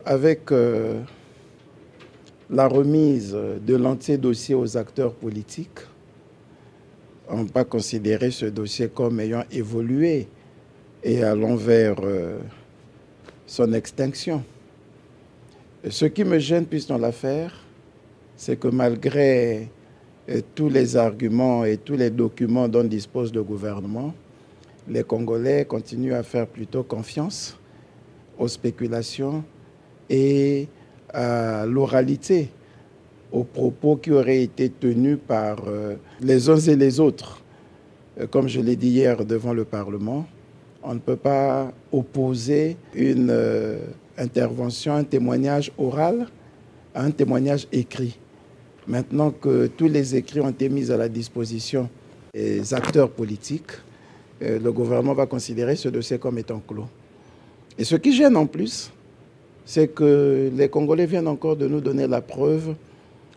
Avec la remise de l'entier dossier aux acteurs politiques, on ne peut pas considérer ce dossier comme ayant évolué et allant vers son extinction. Ce qui me gêne plus dans l'affaire, c'est que malgré tous les arguments et tous les documents dont dispose le gouvernement, les Congolais continuent à faire plutôt confiance aux spéculations et à l'oralité, aux propos qui auraient été tenus par les uns et les autres. Comme je l'ai dit hier devant le Parlement, on ne peut pas opposer une intervention, un témoignage oral à un témoignage écrit. Maintenant que tous les écrits ont été mis à la disposition des acteurs politiques, le gouvernement va considérer ce dossier comme étant clos. Et ce qui gêne en plus, c'est que les Congolais viennent encore de nous donner la preuve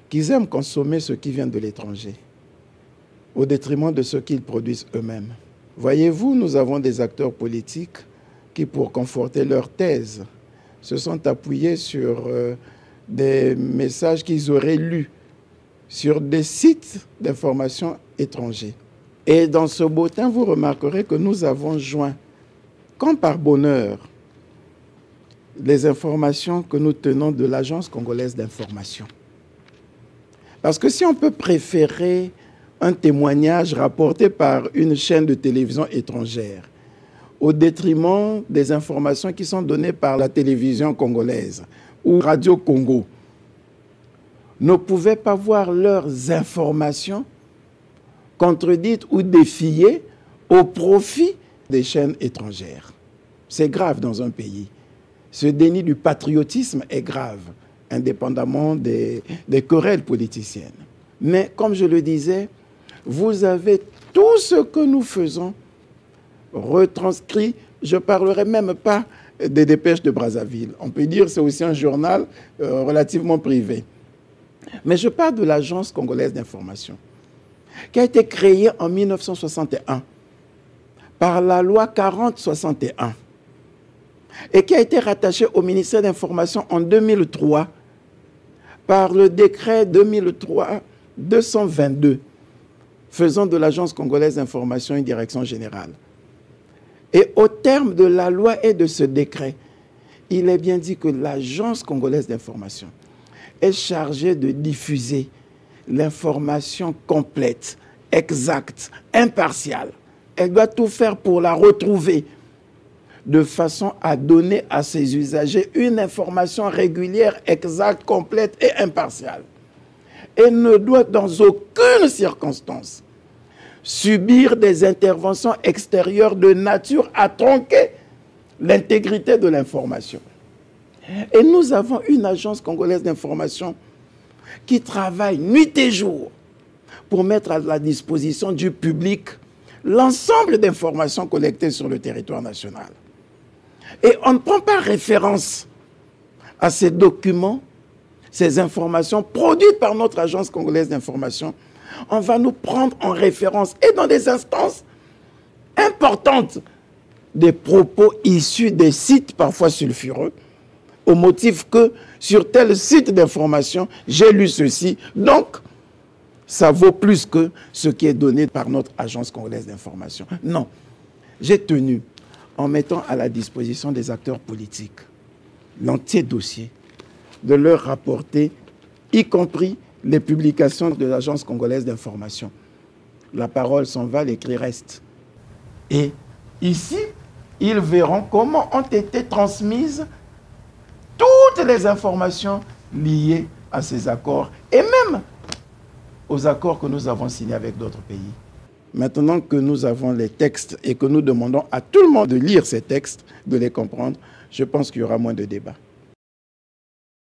qu'ils aiment consommer ce qui vient de l'étranger, au détriment de ce qu'ils produisent eux-mêmes. Voyez-vous, nous avons des acteurs politiques qui, pour conforter leur thèse, se sont appuyés sur des messages qu'ils auraient lus sur des sites d'information étrangers. Et dans ce bottin, vous remarquerez que nous avons joint, comme par bonheur, les informations que nous tenons de l'Agence congolaise d'information. Parce que si on peut préférer un témoignage rapporté par une chaîne de télévision étrangère au détriment des informations qui sont données par la télévision congolaise ou Radio Congo, ne pouvaient pas voir leurs informations contredites ou défiées au profit des chaînes étrangères. C'est grave dans un pays. Ce déni du patriotisme est grave, indépendamment des querelles politiciennes. Mais comme je le disais, vous avez tout ce que nous faisons retranscrit. Je ne parlerai même pas des dépêches de Brazzaville. On peut dire que c'est aussi un journal relativement privé. Mais je parle de l'Agence congolaise d'information, qui a été créée en 1961 par la loi 4061 et qui a été rattachée au ministère de l'Information en 2003 par le décret 2003-222 faisant de l'Agence congolaise d'information une direction générale. Et au terme de la loi et de ce décret, il est bien dit que l'Agence congolaise d'information est chargée de diffuser l'information complète, exacte, impartiale. Elle doit tout faire pour la retrouver de façon à donner à ses usagers une information régulière, exacte, complète et impartiale. Elle ne doit dans aucune circonstance subir des interventions extérieures de nature à tronquer l'intégrité de l'information. Et nous avons une agence congolaise d'information qui travaille nuit et jour pour mettre à la disposition du public l'ensemble d'informations collectées sur le territoire national. Et on ne prend pas référence à ces documents, ces informations produites par notre agence congolaise d'information. On va nous prendre en référence et dans des instances importantes des propos issus des sites parfois sulfureux, au motif que sur tel site d'information, j'ai lu ceci, donc ça vaut plus que ce qui est donné par notre agence congolaise d'information. Non, j'ai tenu, en mettant à la disposition des acteurs politiques l'entier dossier, de leur rapporter, y compris les publications de l'Agence congolaise d'information. La parole s'en va, l'écrit reste. Et ici, ils verront comment ont été transmises toutes les informations liées à ces accords et même aux accords que nous avons signés avec d'autres pays. Maintenant que nous avons les textes et que nous demandons à tout le monde de lire ces textes, de les comprendre, je pense qu'il y aura moins de débats.